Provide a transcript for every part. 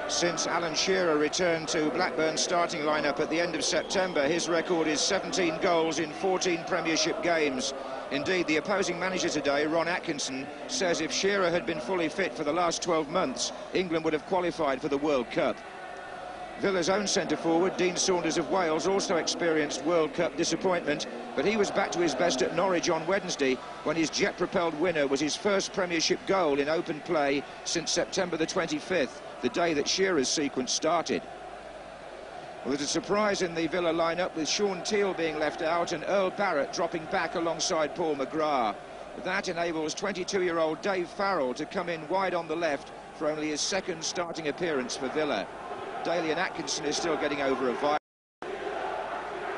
Since Alan Shearer returned to Blackburn's starting lineup at the end of September, his record is 17 goals in 14 Premiership games. Indeed, the opposing manager today, Ron Atkinson, says if Shearer had been fully fit for the last 12 months, England would have qualified for the World Cup. Villa's own centre-forward, Dean Saunders of Wales, also experienced World Cup disappointment, but he was back to his best at Norwich on Wednesday when his jet-propelled winner was his first Premiership goal in open play since September the 25th, the day that Shearer's sequence started. Well, there's a surprise in the Villa lineup with Sean Teale being left out and Earl Barrett dropping back alongside Paul McGrath. That enables 22-year-old Dave Farrell to come in wide on the left for only his second starting appearance for Villa. Daly and Atkinson is still getting over a virus.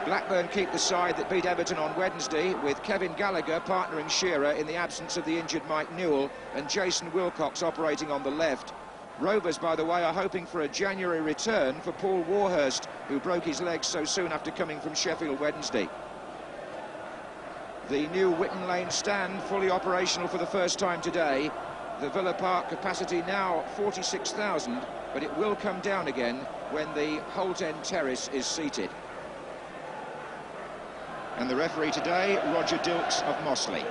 Blackburn keep the side that beat Everton on Wednesday, with Kevin Gallacher partnering Shearer in the absence of the injured Mike Newell and Jason Wilcox operating on the left. Rovers, by the way, are hoping for a January return for Paul Warhurst, who broke his leg so soon after coming from Sheffield Wednesday. The new Whittingham Lane stand fully operational for the first time today. The Villa Park capacity now 46,000, but it will come down again when the Holt End Terrace is seated. And the referee today, Roger Dilkes of Mossley.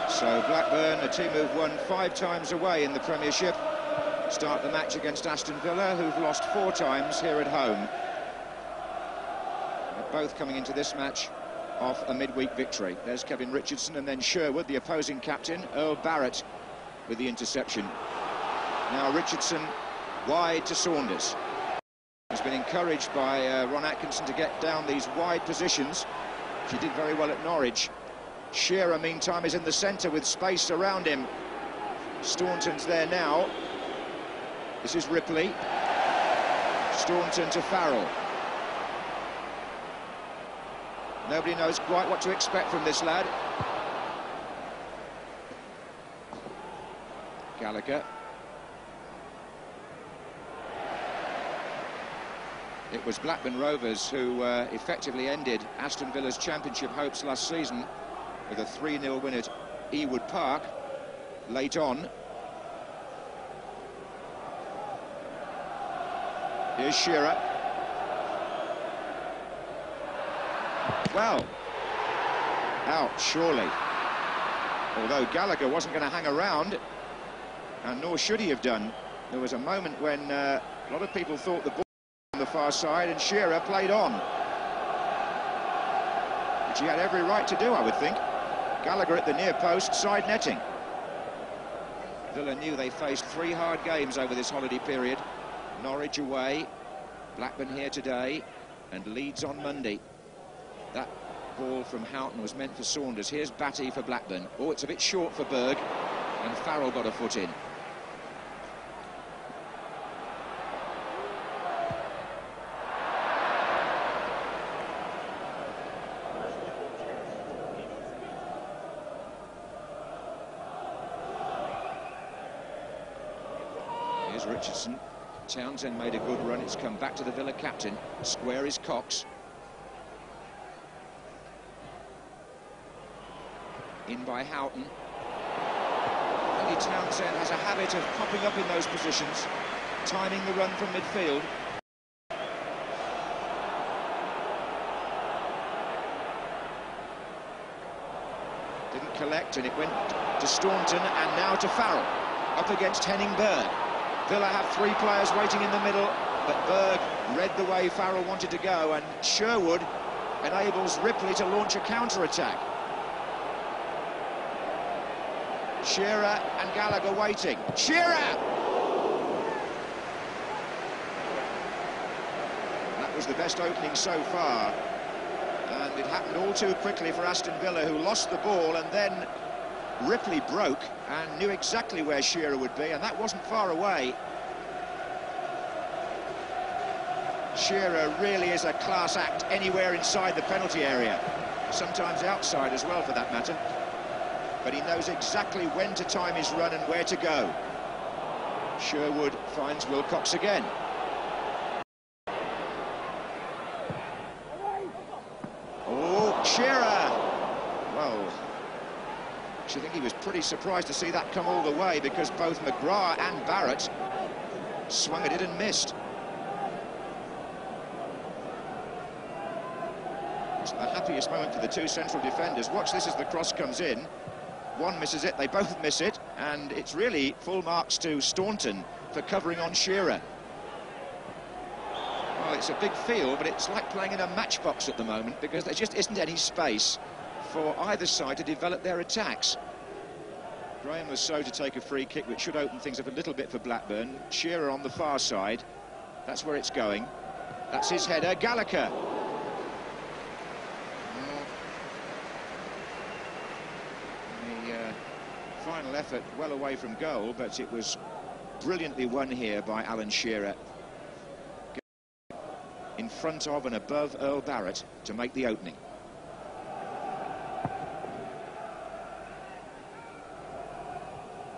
So Blackburn, a team who've won 5 times away in the Premiership, start the match against Aston Villa, who've lost 4 times here at home. They're both coming into this match off a midweek victory. There's Kevin Richardson and then Sherwood, the opposing captain, Earl Barrett with the interception. Now Richardson wide to Saunders. He's been encouraged by Ron Atkinson to get down these wide positions, which he did very well at Norwich. Shearer, meantime, is in the centre with space around him. Staunton's there now. This is Ripley. Staunton to Farrell. Nobody knows quite what to expect from this lad. Gallacher. It was Blackburn Rovers who effectively ended Aston Villa's championship hopes last season with a 3-0 win at Ewood Park late on. Here's Shearer. Well, out, surely. Although Gallacher wasn't going to hang around, and nor should he have done. There was a moment when a lot of people thought the ball was on the far side, and Shearer played on. Which he had every right to do, I would think. Gallacher at the near post, side netting. Villa knew they faced 3 hard games over this holiday period. Norwich away, Blackburn here today, and Leeds on Monday. That ball from Houghton was meant for Saunders. Here's Batty for Blackburn. Oh, it's a bit short for Berg, and Farrell got a foot in. Here's Richardson. Townsend made a good run. It's come back to the Villa captain. Square is Cox. In by Houghton. Andy Townsend has a habit of popping up in those positions, timing the run from midfield. Didn't collect, and it went to Staunton, and now to Farrell, up against Henning Berg. Villa have 3 players waiting in the middle, but Berg read the way Farrell wanted to go, and Sherwood enables Ripley to launch a counter-attack. Shearer and Gallacher waiting. Shearer! That was the best opening so far. And it happened all too quickly for Aston Villa, who lost the ball, and then Ripley broke and knew exactly where Shearer would be, and that wasn't far away. Shearer really is a class act anywhere inside the penalty area, sometimes outside as well for that matter. But he knows exactly when to time his run and where to go. Sherwood finds Wilcox again. Oh, Shearer! Well, I think he was pretty surprised to see that come all the way, because both McGrath and Barrett swung at it and missed. It's the happiest moment for the two central defenders. Watch this as the cross comes in. One misses it, they both miss it, and it's really full marks to Staunton for covering on Shearer. Well, it's a big field, but it's like playing in a matchbox at the moment, because there just isn't any space for either side to develop their attacks. Graeme Le Saux to take a free kick, which should open things up a little bit for Blackburn. Shearer on the far side. That's where it's going. That's his header. Gallacher. The final effort well away from goal, but it was brilliantly won here by Alan Shearer. In front of and above Earl Barrett to make the opening.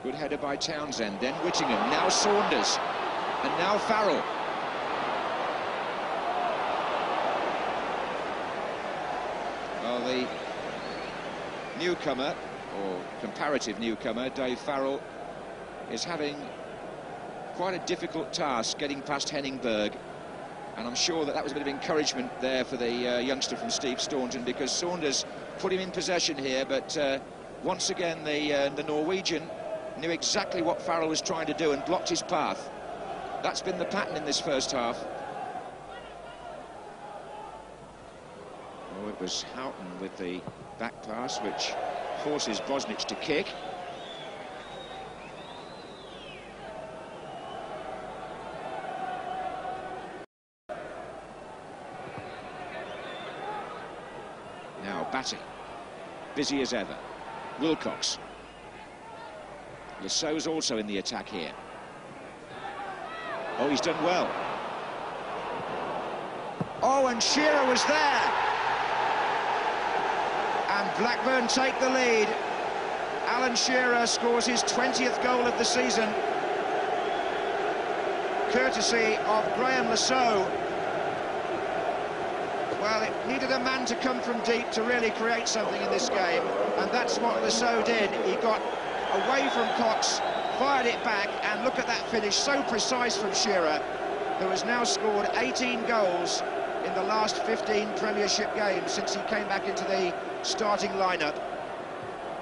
Good header by Townsend, then Whittingham, now Saunders, and now Farrell. Well, the newcomer, or comparative newcomer, Dave Farrell, is having quite a difficult task getting past Henning Berg. And I'm sure that was a bit of encouragement there for the youngster from Staunton, because Saunders put him in possession here, but once again the Norwegian knew exactly what Farrell was trying to do and blocked his path. That's been the pattern in this first half. Oh, it was Houghton with the back pass, which forces Bosnich to kick. Now Batty, busy as ever. Wilcox. Le Saux also in the attack here. Oh, he's done well. Oh, and Shearer was there. And Blackburn take the lead. Alan Shearer scores his 20th goal of the season, courtesy of Graeme Le Saux. Well, it needed a man to come from deep to really create something in this game, and that's what Le Saux did. He got away from Cox, fired it back, and look at that finish, so precise from Shearer, who has now scored 18 goals in the last 15 Premiership games since he came back into the starting lineup.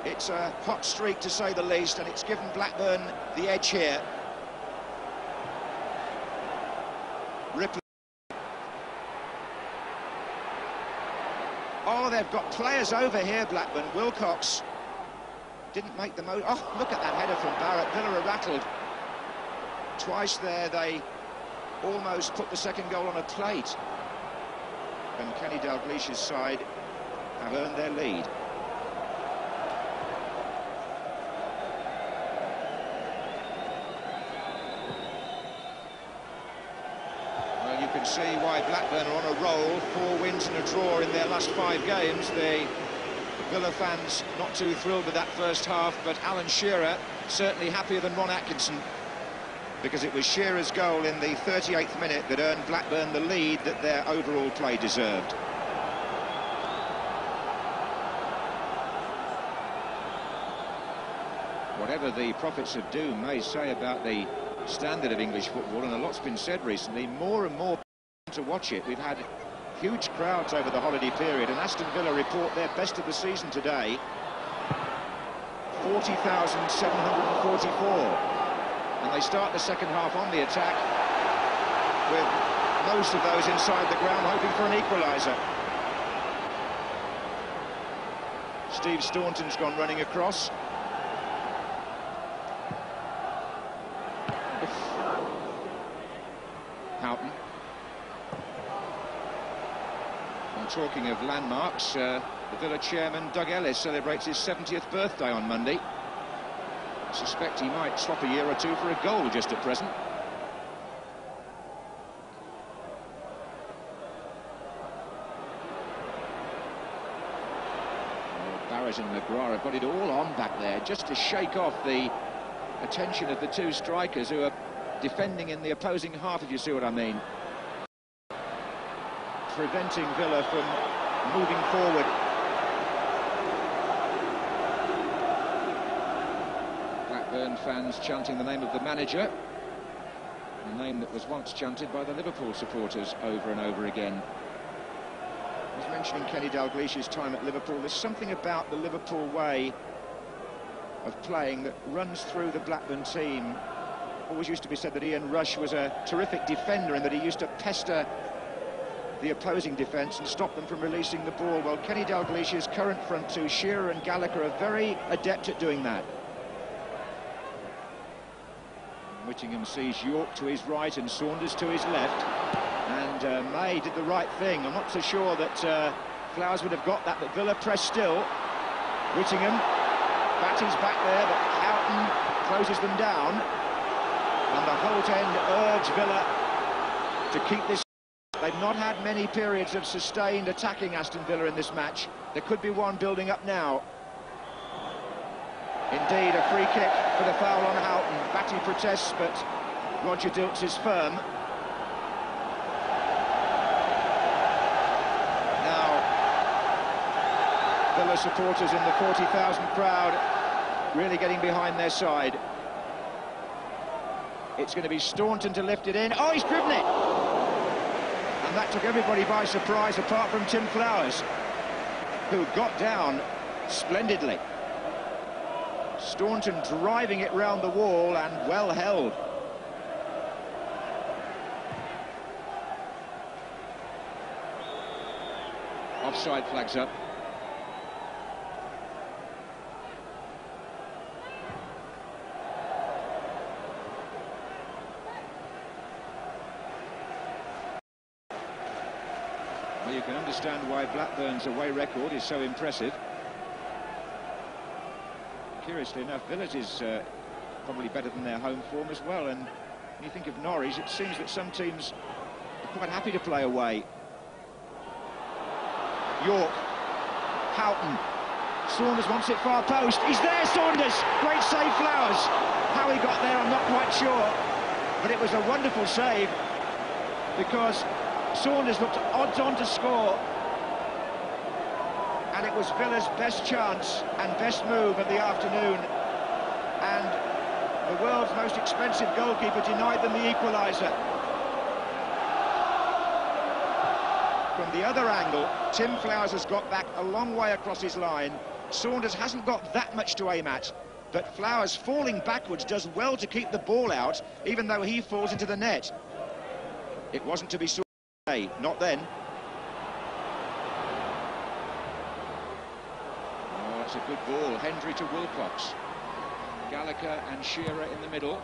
It's a hot streak, to say the least, and it's given Blackburn the edge here. Ripley. Oh, they've got players over here, Blackburn. Wilcox didn't make the most. Oh, look at that header from Barrett. Villa are rattled. Twice there, they almost put the second goal on a plate. And Kenny Dalglish's side have earned their lead. Well, you can see why Blackburn are on a roll. 4 wins and a draw in their last 5 games. The Villa fans not too thrilled with that first half, but Alan Shearer certainly happier than Ron Atkinson, because it was Shearer's goal in the 38th minute that earned Blackburn the lead that their overall play deserved. Whatever the prophets of doom may say about the standard of English football, and a lot's been said recently, more and more to watch it. We've had huge crowds over the holiday period, and Aston Villa report their best of the season today. 40,744. And they start the second half on the attack, with most of those inside the ground hoping for an equaliser. Steve Staunton's gone running across. Houghton. And talking of landmarks, the Villa chairman Doug Ellis celebrates his 70th birthday on Monday. I suspect he might swap a year or two for a goal just at present. Barrett and McGrath have got it all on back there, just to shake off the attention of the two strikers who are defending in the opposing half, if you see what I mean. Preventing Villa from moving forward. Blackburn fans chanting the name of the manager, a name that was once chanted by the Liverpool supporters over and over again. I was mentioning Kenny Dalglish's time at Liverpool. There's something about the Liverpool way of playing that runs through the Blackburn team. Always used to be said that Ian Rush was a terrific defender and that he used to pester the opposing defence and stop them from releasing the ball. Well, Kenny Dalglish's current front two, Shearer and Gallacher, are very adept at doing that. Whittingham sees York to his right and Saunders to his left, and May did the right thing. I'm not so sure that Flowers would have got that, but Villa pressed still. Whittingham, Batty's back there, but Houghton closes them down, and the Holt end urge Villa to keep this. They've not had many periods of sustained attacking Aston Villa in this match. There could be one building up now. Indeed, a free kick for the foul on Houghton. Batty protests, but Roger Dilkes is firm. Now, Villa supporters in the 40,000 crowd really getting behind their side. It's going to be Staunton to lift it in. Oh, he's driven it! And that took everybody by surprise, apart from Tim Flowers, who got down splendidly. Staunton driving it round the wall and well held. Offside flags up. Well, you can understand why Blackburn's away record is so impressive. Curiously enough, Villa's is probably better than their home form as well, and when you think of Norwich, it seems that some teams are quite happy to play away. York, Houghton, Saunders wants it far post, he's there, Saunders! Great save, Flowers. How he got there, I'm not quite sure, but it was a wonderful save, because Saunders looked odds on to score, and it was Villa's best chance and best move of the afternoon, and the world's most expensive goalkeeper denied them the equaliser. From the other angle, Tim Flowers has got back a long way across his line. Saunders hasn't got that much to aim at, but Flowers, falling backwards, does well to keep the ball out, even though he falls into the net. It wasn't to be Saunders, not then. Oh, it's a good ball. Hendry to Wilcox. Gallacher and Shearer in the middle.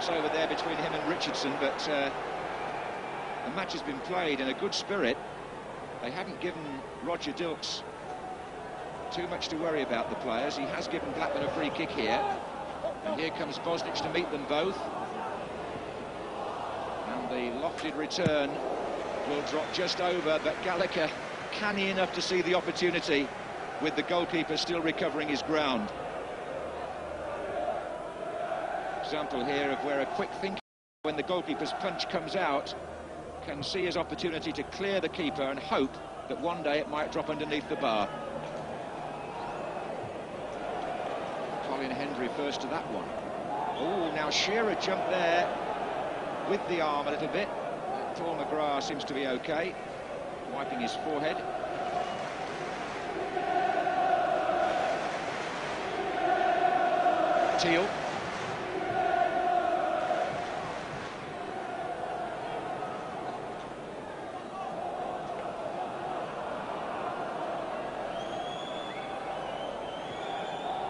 Over there between him and Richardson, but the match has been played in a good spirit. They haven't given Roger Dilkes too much to worry about, the players. He has given Blackburn a free kick here, and here comes Bosnich to meet them both, and the lofted return will drop just over, but Gallacher canny enough to see the opportunity, with the goalkeeper still recovering his ground. Example here of where a quick thinker, when the goalkeeper's punch comes out, can see his opportunity to clear the keeper and hope that one day it might drop underneath the bar. Colin Hendry first to that one. Oh, now Shearer jumped there with the arm a little bit. Paul McGrath seems to be okay, wiping his forehead. Teal.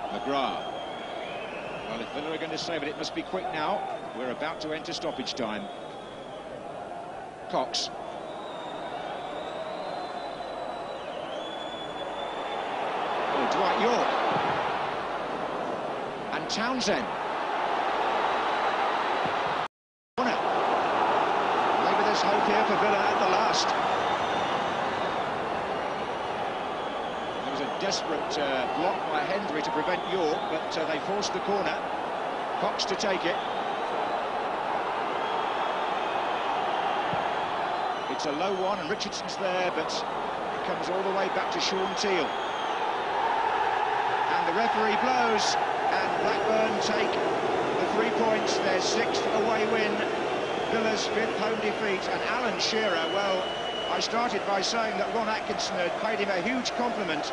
McGrath. Well, if Villa are going to save it, it must be quick now. We're about to enter stoppage time. Cox. Oh, Dwight York. And Townsend. Maybe there's hope here for Villa at the last. There was a desperate block by Hendry to prevent York, but they forced the corner. Cox to take it. It's a low one, and Richardson's there, but it comes all the way back to Sean Teal. And the referee blows, and Blackburn take the 3 points, their 6th away win, Villa's 5th home defeat. And Alan Shearer, well, I started by saying that Ron Atkinson had paid him a huge compliment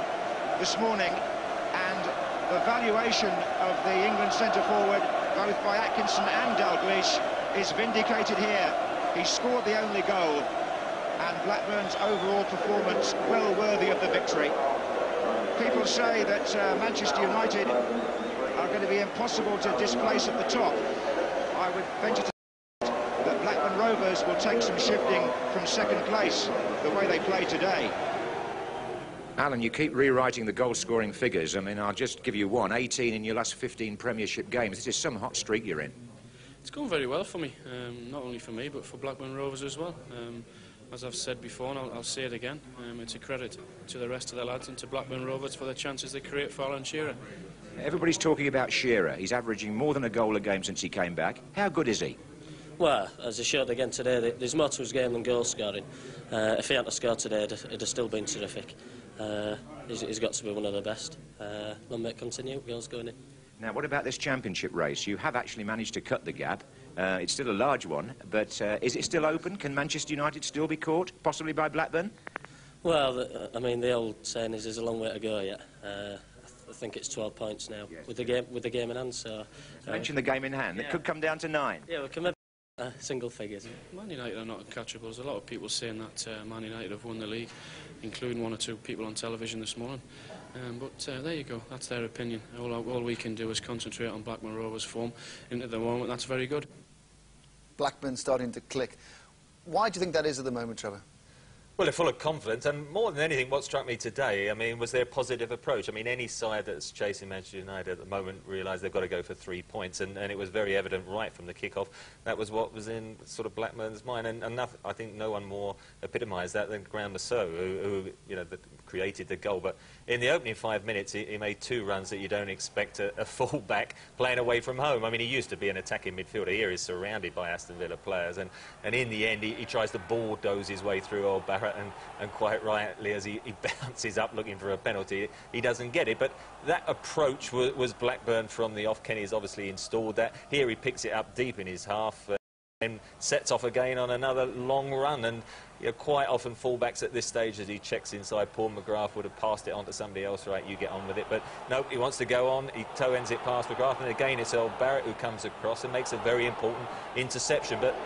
this morning, and the valuation of the England centre-forward, both by Atkinson and Dilkes, is vindicated here. He scored the only goal, and Blackburn's overall performance well worthy of the victory. People say that Manchester United are going to be impossible to displace at the top. I would venture to say that Blackburn Rovers will take some shifting from second place, the way they play today. Alan, you keep rewriting the goal-scoring figures. I mean, I'll just give you one. 18 in your last 15 Premiership games. This is some hot streak you're in. It's going very well for me, not only for me, but for Blackburn Rovers as well. As I've said before, and I'll say it again, it's a credit to the rest of the lads and to Blackburn Rovers for the chances they create for Alan Shearer. Everybody's talking about Shearer. He's averaging more than a goal a game since he came back. How good is he? Well, as I showed again today, there's more to his game than goal scoring. If he hadn't scored today, it'd have still been terrific. He's got to be one of the best. Long may it continue, goals going in. Now, what about this championship race? You have actually managed to cut the gap. It's still a large one, but is it still open? Can Manchester United still be caught, possibly by Blackburn? Well, I mean, the old saying is there's a long way to go yet. I think it's 12 points now, yes, with the game in hand. So you mentioned the game in hand. Yeah. It could come down to 9. Yeah, we can maybe single figures. Man United are not uncatchable. There's a lot of people saying that Man United have won the league, including 1 or 2 people on television this morning. But there you go, that's their opinion. All we can do is concentrate on Blackburn Rovers' form into the moment. That's very good. Blackburn starting to click. Why do you think that is at the moment, Trevor? Well, they're full of confidence, and more than anything, what struck me today, I mean, was their positive approach. I mean, any side that's chasing Manchester United at the moment realise they've got to go for 3 points, and it was very evident right from the kick-off. That was what was in sort of Blackburn's mind, and I think no one more epitomised that than Graeme Le Saux, who you know, created the goal. But in the opening 5 minutes, he made 2 runs that you don't expect a full-back playing away from home. I mean, he used to be an attacking midfielder. Here he's surrounded by Aston Villa players, and in the end, he tries to bulldoze his way through Earl Barrett. And quite rightly, as he bounces up looking for a penalty, he doesn't get it. But that approach was Blackburn from the off. Kenny's obviously installed that. Here he picks it up deep in his half and sets off again on another long run. And you know, quite often fullbacks at this stage, as he checks inside, Paul McGrath would have passed it on to somebody else. Right, you get on with it. But no, he wants to go on. He toe-ends it past McGrath, and again it's Earl Barrett who comes across and makes a very important interception. But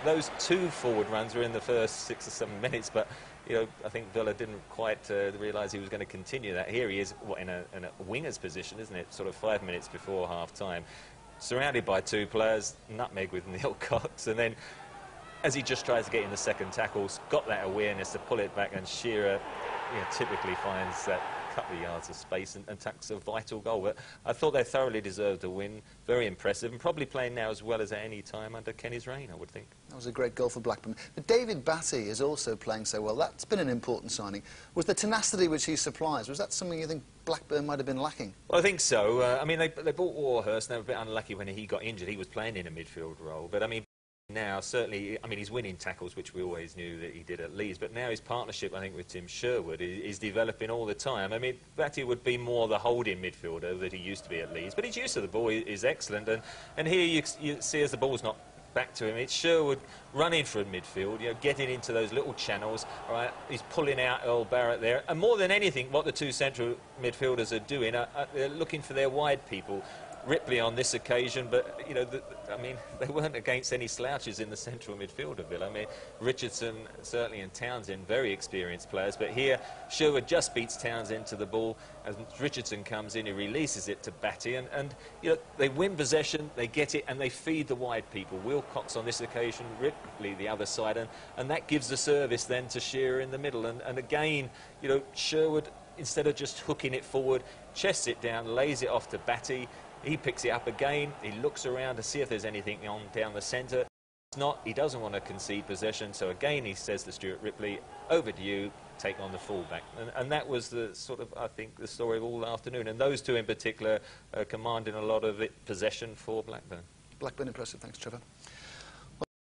those 2 forward runs were in the first 6 or 7 minutes. But you know, I think Villa didn't quite realise he was going to continue that. Here he is, in a winger's position, isn't it? Sort of 5 minutes before half-time, surrounded by 2 players, nutmeg with Wilcox, and then as he just tries to get in the second tackles, got that awareness to pull it back, and Shearer, you know, typically finds that couple of yards of space and tucks a vital goal. But I thought they thoroughly deserved a win. Very impressive, and probably playing now as well as at any time under Kenny's reign, I would think. That was a great goal for Blackburn. But David Batty is also playing so well. That's been an important signing. Was the tenacity which he supplies, was that something you think Blackburn might have been lacking? Well, I think so. I mean, they bought Warhurst, and they were a bit unlucky when he got injured. He was playing in a midfield role, but I mean, now, certainly, I mean, he's winning tackles, which we always knew that he did at Leeds, but now his partnership, I think, with Tim Sherwood is developing all the time. I mean, Batty would be more the holding midfielder that he used to be at Leeds, but his use of the ball is excellent, and here you see as the ball's not back to him, it's Sherwood running from midfield, you know, getting into those little channels, all right, he's pulling out Earl Barrett there, and more than anything, what the 2 central midfielders are doing, they're looking for their wide people. Ripley on this occasion, but you know, I mean, they weren't against any slouches in the central midfield of Villa. I mean, Richardson certainly and Townsend, very experienced players, but here Sherwood just beats Townsend to the ball. As Richardson comes in, he releases it to Batty, and you know, they win possession, they get it, and they feed the wide people. Wilcox on this occasion, Ripley the other side, and that gives the service then to Shearer in the middle, and again, you know, Sherwood, instead of just hooking it forward, chests it down, lays it off to Batty. He picks it up again, he looks around to see if there's anything on down the centre. If not, he doesn't want to concede possession, so again he says to Stuart Ripley, over to you, take on the fullback. And that was the sort of, I think, the story of all afternoon. And those two in particular commanding a lot of possession for Blackburn. Blackburn impressive, thanks Trevor.